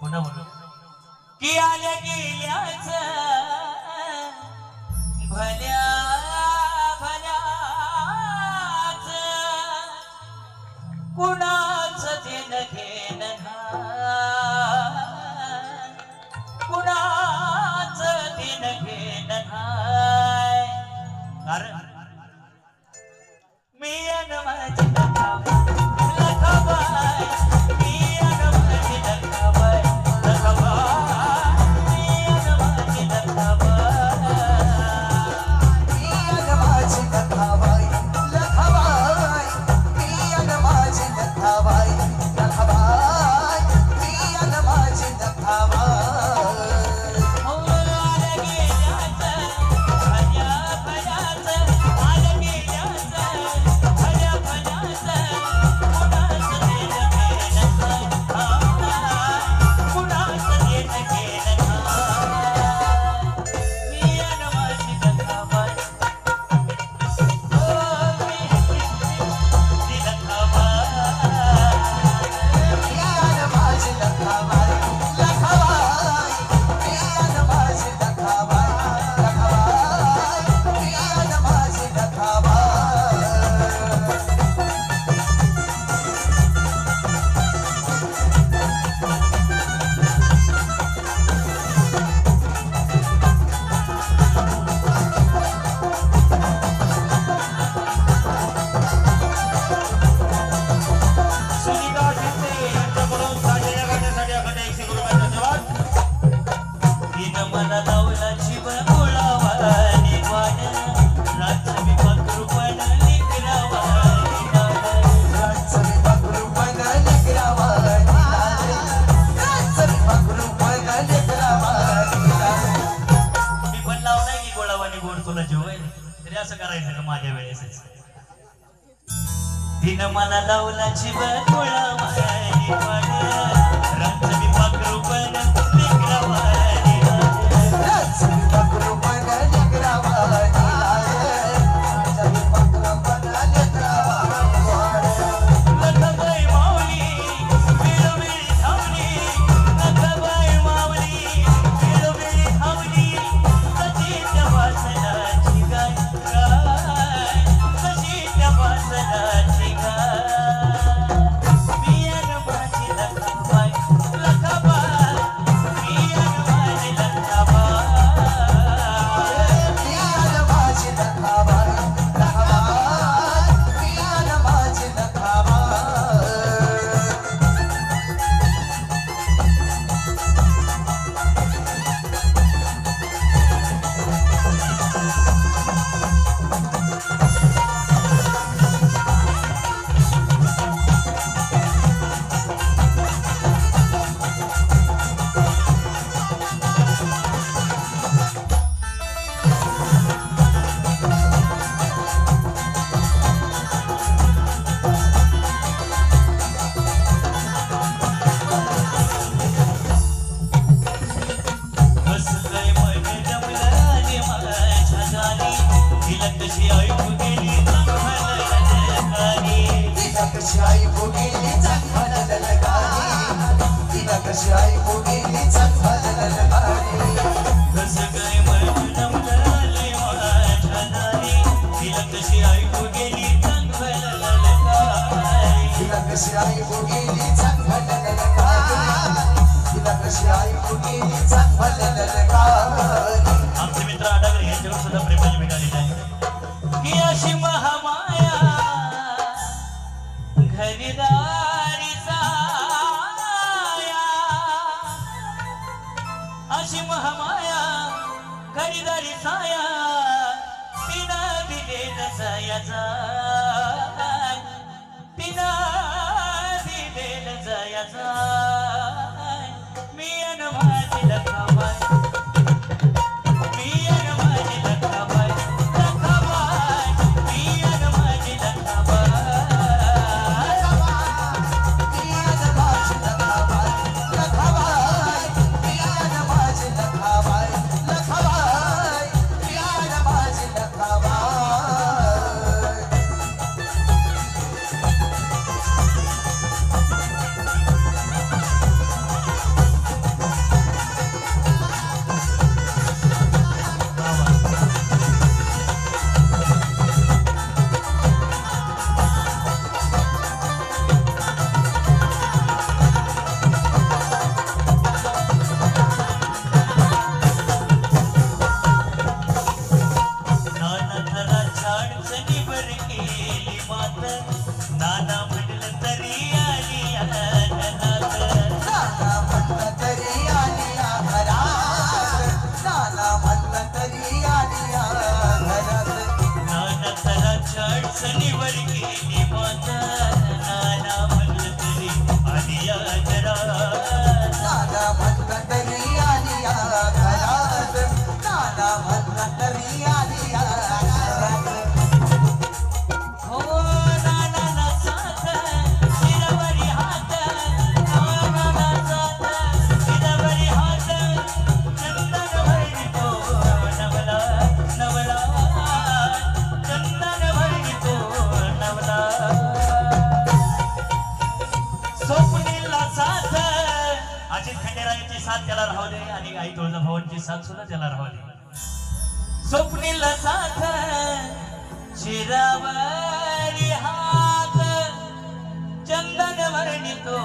पुन्हा म्हणू की आल्या गेल्याच भल्या भल्याच कुणाच देण घेण कुणाच देण घेण कारण मी अन माझी लखाबाई मी अन माझी लखाबाई लखाबाई मी अन माझी लखाबाई मी अन माझी लखाबाई लखाबाई मी अन माझी लखाबाई लखाबाई मी अन माझी लखाबाई माझ्या वेळेस दिन मला लावला जीव कुळावानी रात्री पाखरू पण लेकरावानी रात्री पाखरू पण लेकरावानी रात्री पाखरू पण लेकरावानी लखाबाई माऊली वेळोवेळी थांबली लखाबाई माऊली वेळोवेळी थांबली सजीच्या वासनाची गाय सजीच्या वासनाची गाय मी अन माझी लखाबाई लखाबाई मी अन माझी लखाबाई मी अन माझी लखाबाई लखाबाई मी अन माझी लखाबाई कशी आई भोगेली चांगला ललकारी तिला कशी आई भोगेली चांगला ललकारी कसं काय मन म्हणाले माझ्या नारी तिला कशी ऐकू गेली चांगलं ललकारी तिला कशी आई भोगेली चांगला ललकारी तिला कशी आई भोगेली चांगला ललकारी आमचे मित्र आडागर यांच्यावर सुद्धा प्रेमाची भेट आलेली आहे की अशी महामाया घरीदारी साया अशी महामाया घरीदारी साया तिना दिलेला जायाचा तिना दिलेला जायाचा मी अन माझी लखाबाई मी अन माझी लखाबाई लखाबाई मी अन माझी लखाबाई साथ त्याला राहू दे आणि आई तुळजाभवानीची साथ सुद्धा त्याला राहू दे. स्वप्नील साथ शिरावरी हात चंदन वर्णितो